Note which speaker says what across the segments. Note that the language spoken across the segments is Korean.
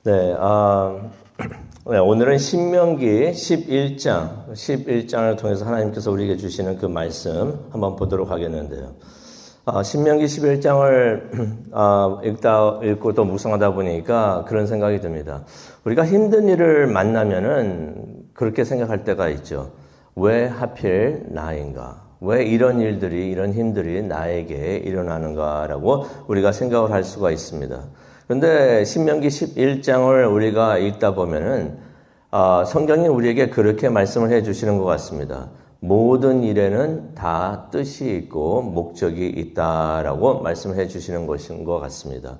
Speaker 1: 네, 네, 오늘은 신명기 11장을 통해서 하나님께서 우리에게 주시는 그 말씀 한번 보도록 하겠는데요. 신명기 11장을 읽고 또 묵상하다 보니까 그런 생각이 듭니다. 우리가 힘든 일을 만나면은 그렇게 생각할 때가 있죠. 왜 하필 나인가? 왜 이런 일들이, 이런 힘들이 나에게 일어나는가라고 우리가 생각을 할 수가 있습니다. 그런데 신명기 11장을 우리가 읽다 보면은 성경이 우리에게 그렇게 말씀을 해 주시는 것 같습니다. 모든 일에는 다 뜻이 있고 목적이 있다라고 말씀을 해 주시는 것인 것 같습니다.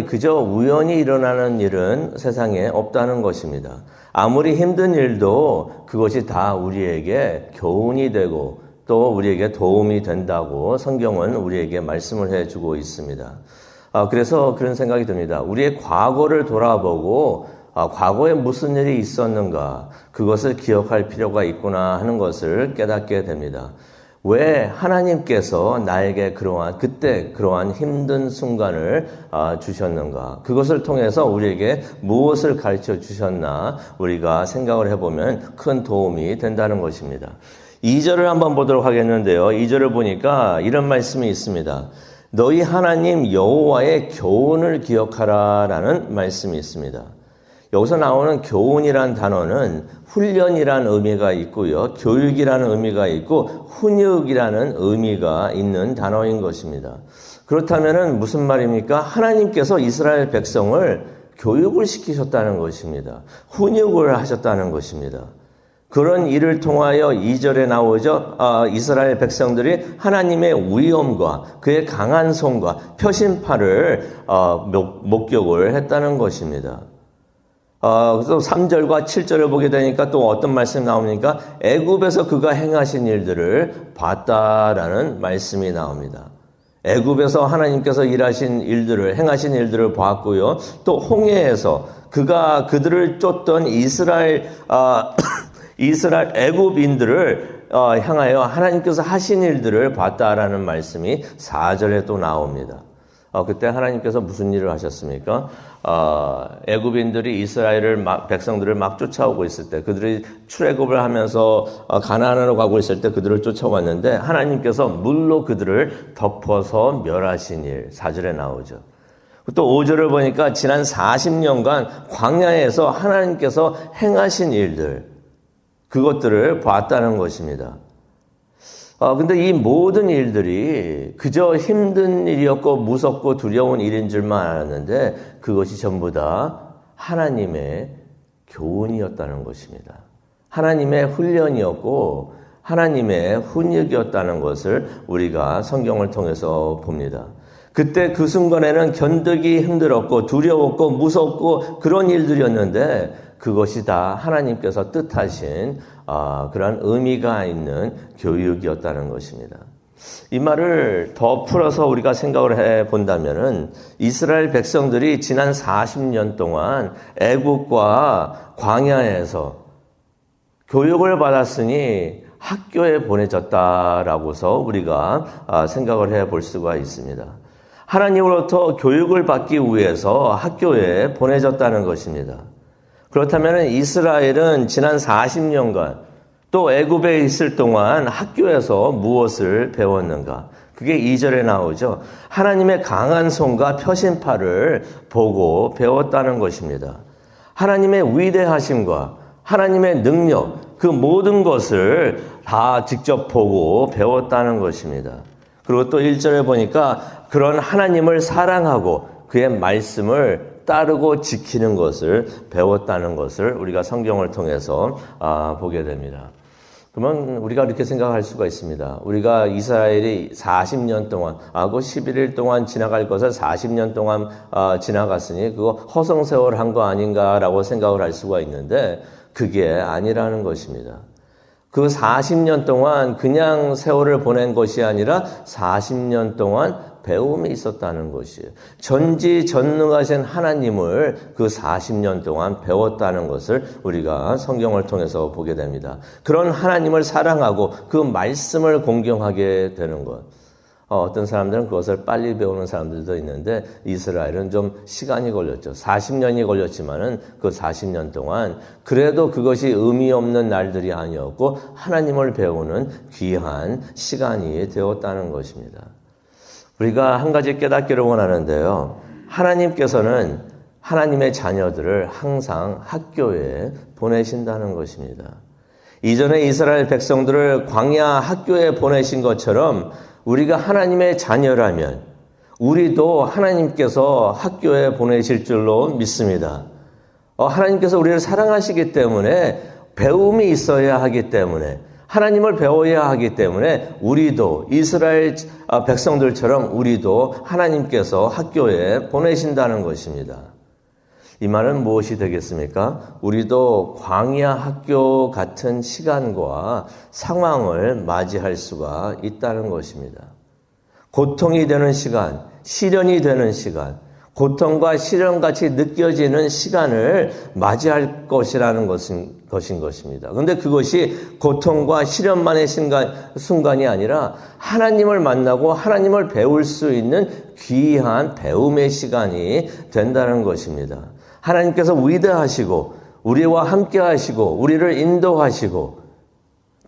Speaker 1: 그저 우연히 일어나는 일은 세상에 없다는 것입니다. 아무리 힘든 일도 그것이 다 우리에게 교훈이 되고 또 우리에게 도움이 된다고 성경은 우리에게 말씀을 해 주고 있습니다. 그래서 그런 생각이 듭니다. 우리의 과거를 돌아보고 과거에 무슨 일이 있었는가 그것을 기억할 필요가 있구나 하는 것을 깨닫게 됩니다. 왜 하나님께서 나에게 그러한 힘든 순간을 주셨는가 그것을 통해서 우리에게 무엇을 가르쳐 주셨나 우리가 생각을 해보면 큰 도움이 된다는 것입니다. 2절을 한번 보도록 하겠는데요. 2절을 보니까 이런 말씀이 있습니다. 너희 하나님 여호와의 교훈을 기억하라라는 말씀이 있습니다. 여기서 나오는 교훈이란 단어는 훈련이라는 의미가 있고요. 교육이라는 의미가 있고 훈육이라는 의미가 있는 단어인 것입니다. 그렇다면 무슨 말입니까? 하나님께서 이스라엘 백성을 교육을 시키셨다는 것입니다. 훈육을 하셨다는 것입니다. 그런 일을 통하여 2절에 나오죠. 이스라엘 백성들이 하나님의 위엄과 그의 강한 손과 표심팔을 목격을 했다는 것입니다. 그래서 3절과 7절을 보게 되니까 또 어떤 말씀이 나옵니까? 애굽에서 그가 행하신 일들을 봤다라는 말씀이 나옵니다. 애굽에서 하나님께서 행하신 일들을 봤고요. 또 홍해에서 그들을 쫓던 이스라엘 애굽인들을 향하여 하나님께서 하신 일들을 봤다라는 말씀이 4절에 또 나옵니다. 그때 하나님께서 무슨 일을 하셨습니까? 애굽인들이 백성들을 막 쫓아오고 있을 때 그들이 출애굽을 하면서 가나안으로 가고 있을 때 그들을 쫓아왔는데 하나님께서 물로 그들을 덮어서 멸하신 일 4절에 나오죠. 또 5절을 보니까 지난 40년간 광야에서 하나님께서 행하신 일들 그것들을 봤다는 것입니다. 근데 이 모든 일들이 그저 힘든 일이었고 무섭고 두려운 일인 줄만 알았는데 그것이 전부 다 하나님의 교훈이었다는 것입니다. 하나님의 훈련이었고 하나님의 훈육이었다는 것을 우리가 성경을 통해서 봅니다. 그때 그 순간에는 견디기 힘들었고 두려웠고 무섭고 그런 일들이었는데 그것이 다 하나님께서 뜻하신 그런 의미가 있는 교육이었다는 것입니다. 이 말을 더 풀어서 우리가 생각을 해본다면은 이스라엘 백성들이 지난 40년 동안 애국과 광야에서 교육을 받았으니 학교에 보내졌다라고서 우리가 생각을 해볼 수가 있습니다. 하나님으로부터 교육을 받기 위해서 학교에 보내졌다는 것입니다. 그렇다면 이스라엘은 지난 40년간 또 애굽에 있을 동안 학교에서 무엇을 배웠는가? 그게 2절에 나오죠. 하나님의 강한 손과 표심팔을 보고 배웠다는 것입니다. 하나님의 위대하심과 하나님의 능력, 그 모든 것을 다 직접 보고 배웠다는 것입니다. 그리고 또 1절에 보니까 그런 하나님을 사랑하고 그의 말씀을 따르고 지키는 것을 배웠다는 것을 우리가 성경을 통해서 보게 됩니다. 그러면 우리가 이렇게 생각할 수가 있습니다. 우리가 이스라엘이 40년 동안, 그 11일 동안 지나갈 것을 40년 동안 지나갔으니 그거 허송세월 한 거 아닌가라고 생각을 할 수가 있는데 그게 아니라는 것입니다. 그 40년 동안 그냥 세월을 보낸 것이 아니라 40년 동안 배움이 있었다는 것이에요. 전지전능하신 하나님을 그 40년 동안 배웠다는 것을 우리가 성경을 통해서 보게 됩니다. 그런 하나님을 사랑하고 그 말씀을 공경하게 되는 것. 어떤 사람들은 그것을 빨리 배우는 사람들도 있는데 이스라엘은 좀 시간이 걸렸죠. 40년이 걸렸지만은 그 40년 동안 그래도 그것이 의미 없는 날들이 아니었고 하나님을 배우는 귀한 시간이 되었다는 것입니다. 우리가 한 가지 깨닫기를 원하는데요. 하나님께서는 하나님의 자녀들을 항상 학교에 보내신다는 것입니다. 이전에 이스라엘 백성들을 광야 학교에 보내신 것처럼 우리가 하나님의 자녀라면 우리도 하나님께서 학교에 보내실 줄로 믿습니다. 하나님께서 우리를 사랑하시기 때문에 배움이 있어야 하기 때문에 하나님을 배워야 하기 때문에 우리도 이스라엘 백성들처럼 우리도 하나님께서 학교에 보내신다는 것입니다. 이 말은 무엇이 되겠습니까? 우리도 광야 학교 같은 시간과 상황을 맞이할 수가 있다는 것입니다. 고통이 되는 시간, 시련이 되는 시간, 고통과 시련같이 느껴지는 시간을 맞이할 것이라는 것인 것입니다. 그런데 그것이 고통과 시련만의 순간이 아니라 하나님을 만나고 하나님을 배울 수 있는 귀한 배움의 시간이 된다는 것입니다. 하나님께서 위대하시고 우리와 함께 하시고 우리를 인도하시고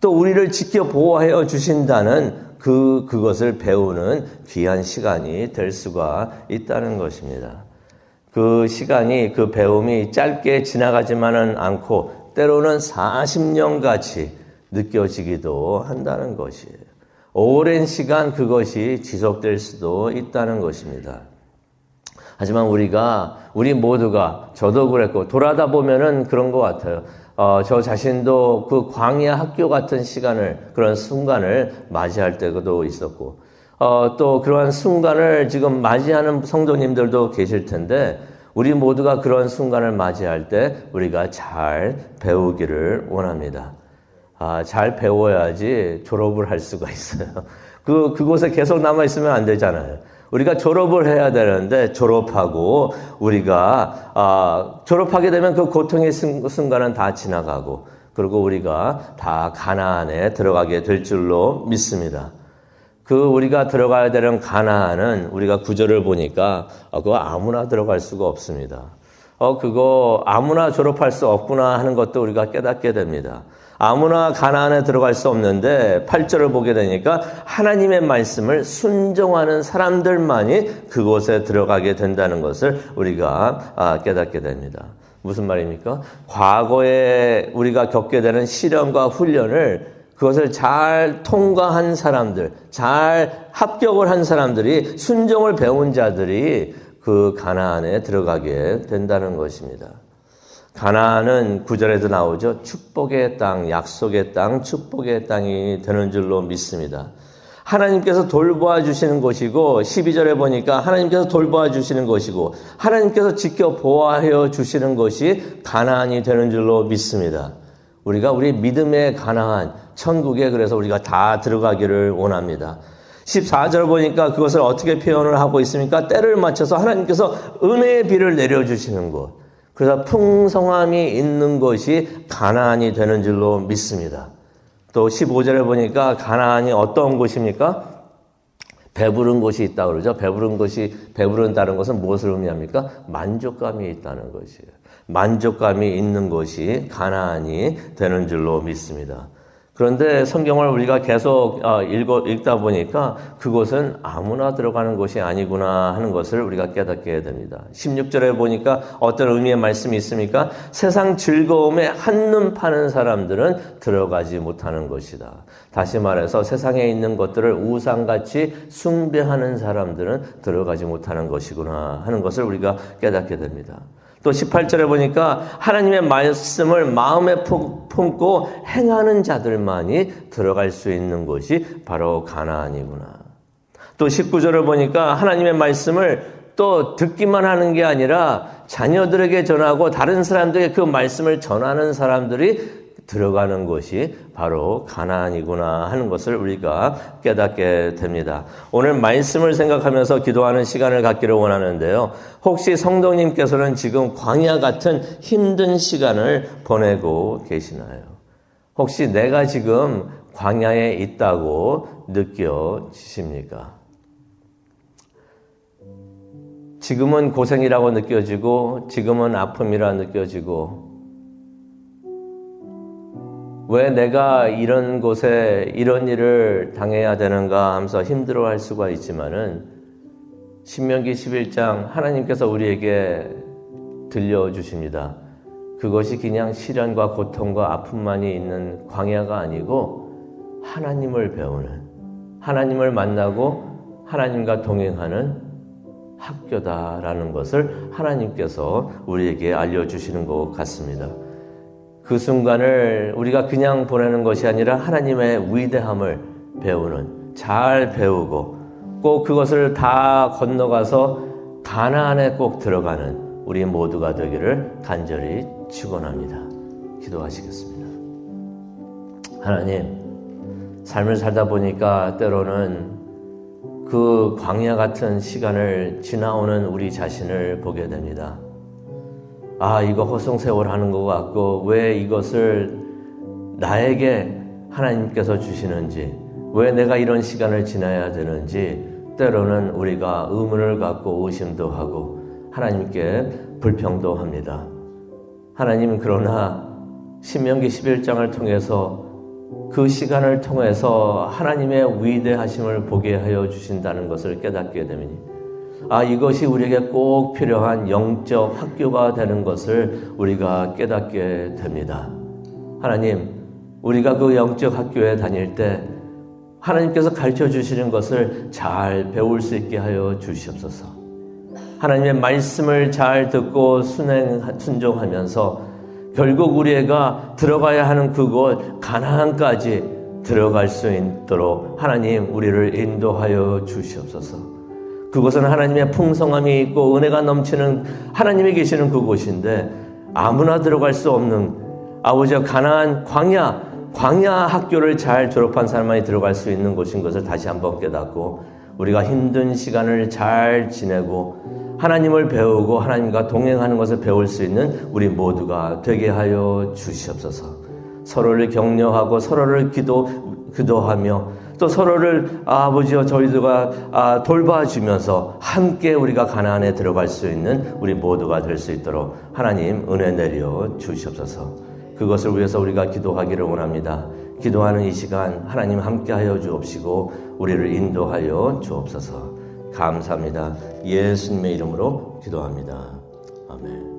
Speaker 1: 또 우리를 지켜 보호하여 주신다는 그것을 배우는 귀한 시간이 될 수가 있다는 것입니다. 그 시간이 그 배움이 짧게 지나가지만은 않고 때로는 40년 같이 느껴지기도 한다는 것이에요. 오랜 시간 그것이 지속될 수도 있다는 것입니다. 하지만 우리 모두가 저도 그랬고 돌아다 보면은 그런 것 같아요. 저 자신도 그 광야 학교 같은 시간을 그런 순간을 맞이할 때도 있었고 또 그러한 순간을 지금 맞이하는 성도님들도 계실 텐데 우리 모두가 그런 순간을 맞이할 때 우리가 잘 배우기를 원합니다. 잘 배워야지 졸업을 할 수가 있어요. 그곳에 계속 남아 있으면 안 되잖아요. 우리가 졸업을 해야 되는데 졸업하고 우리가 졸업하게 되면 그 고통의 순간은 다 지나가고 그리고 우리가 다 가나안에 들어가게 될 줄로 믿습니다. 우리가 들어가야 되는 가나안은 우리가 구절을 보니까 그거 아무나 들어갈 수가 없습니다. 그거 아무나 졸업할 수 없구나 하는 것도 우리가 깨닫게 됩니다. 아무나 가나안에 들어갈 수 없는데 8절을 보게 되니까 하나님의 말씀을 순종하는 사람들만이 그곳에 들어가게 된다는 것을 우리가 깨닫게 됩니다. 무슨 말입니까? 과거에 우리가 겪게 되는 시련과 훈련을 그것을 잘 통과한 사람들, 잘 합격을 한 사람들이 순종을 배운 자들이 그 가나안에 들어가게 된다는 것입니다. 가나안은 9절에도 나오죠. 축복의 땅, 약속의 땅, 축복의 땅이 되는 줄로 믿습니다. 하나님께서 돌보아 주시는 것이고 12절에 보니까 하나님께서 돌보아 주시는 것이고 하나님께서 지켜 보호하여 주시는 것이 가나안이 되는 줄로 믿습니다. 우리가 우리 믿음의 가나안, 천국에 그래서 우리가 다 들어가기를 원합니다. 14절 보니까 그것을 어떻게 표현을 하고 있습니까? 때를 맞춰서 하나님께서 은혜의 비를 내려주시는 곳. 그래서 풍성함이 있는 것이 가나안이 되는 줄로 믿습니다. 또 15절에 보니까 가나안이 어떤 곳입니까? 배부른 곳이 있다고 그러죠. 배부른다는 것은 무엇을 의미합니까? 만족감이 있다는 것이에요. 만족감이 있는 것이 가나안이 되는 줄로 믿습니다. 그런데 성경을 우리가 계속 읽다 보니까 그곳은 아무나 들어가는 곳이 아니구나 하는 것을 우리가 깨닫게 됩니다. 16절에 보니까 어떤 의미의 말씀이 있습니까? 세상 즐거움에 한눈 파는 사람들은 들어가지 못하는 것이다. 다시 말해서 세상에 있는 것들을 우상같이 숭배하는 사람들은 들어가지 못하는 것이구나 하는 것을 우리가 깨닫게 됩니다. 또 18절에 보니까 하나님의 말씀을 마음에 품고 행하는 자들만이 들어갈 수 있는 곳이 바로 가나안이구나. 또 19절을 보니까 하나님의 말씀을 또 듣기만 하는 게 아니라 자녀들에게 전하고 다른 사람들에게 그 말씀을 전하는 사람들이 들어가는 곳이 바로 가나안이구나 하는 것을 우리가 깨닫게 됩니다. 오늘 말씀을 생각하면서 기도하는 시간을 갖기를 원하는데요. 혹시 성도님께서는 지금 광야 같은 힘든 시간을 보내고 계시나요? 혹시 내가 지금 광야에 있다고 느껴지십니까? 지금은 고생이라고 느껴지고 지금은 아픔이라 느껴지고 왜 내가 이런 곳에 이런 일을 당해야 되는가 하면서 힘들어할 수가 있지만은 신명기 11장 하나님께서 우리에게 들려주십니다. 그것이 그냥 시련과 고통과 아픔만이 있는 광야가 아니고 하나님을 배우는, 하나님을 만나고 하나님과 동행하는 학교다라는 것을 하나님께서 우리에게 알려주시는 것 같습니다. 그 순간을 우리가 그냥 보내는 것이 아니라 하나님의 위대함을 배우는, 잘 배우고 꼭 그것을 다 건너가서 가나안에 꼭 들어가는 우리 모두가 되기를 간절히 축원합니다. 기도하시겠습니다. 하나님, 삶을 살다 보니까 때로는 그 광야 같은 시간을 지나오는 우리 자신을 보게 됩니다. 아, 이거 허송세월 하는 것 같고 왜 이것을 나에게 하나님께서 주시는지, 왜 내가 이런 시간을 지나야 되는지 때로는 우리가 의문을 갖고 의심도 하고 하나님께 불평도 합니다. 하나님, 그러나 신명기 11장을 통해서 그 시간을 통해서 하나님의 위대하심을 보게 하여 주신다는 것을 깨닫게 되니 아, 이것이 우리에게 꼭 필요한 영적 학교가 되는 것을 우리가 깨닫게 됩니다. 하나님, 우리가 그 영적 학교에 다닐 때 하나님께서 가르쳐 주시는 것을 잘 배울 수 있게 하여 주시옵소서. 하나님의 말씀을 잘 듣고 순종하면서 결국 우리가 들어가야 하는 그곳 가나안까지 들어갈 수 있도록 하나님 우리를 인도하여 주시옵소서. 그곳은 하나님의 풍성함이 있고 은혜가 넘치는 하나님이 계시는 그곳인데 아무나 들어갈 수 없는 아버지 가나안 광야 학교를 잘 졸업한 사람만이 들어갈 수 있는 곳인 것을 다시 한번 깨닫고 우리가 힘든 시간을 잘 지내고 하나님을 배우고 하나님과 동행하는 것을 배울 수 있는 우리 모두가 되게 하여 주시옵소서. 서로를 격려하고 서로를 기도하며 또 서로를 아버지여 저희들과 돌봐주면서 함께 우리가 가나안에 들어갈 수 있는 우리 모두가 될 수 있도록 하나님 은혜 내려 주시옵소서. 그것을 위해서 우리가 기도하기를 원합니다. 기도하는 이 시간 하나님 함께하여 주옵시고 우리를 인도하여 주옵소서. 감사합니다. 예수님의 이름으로 기도합니다. 아멘.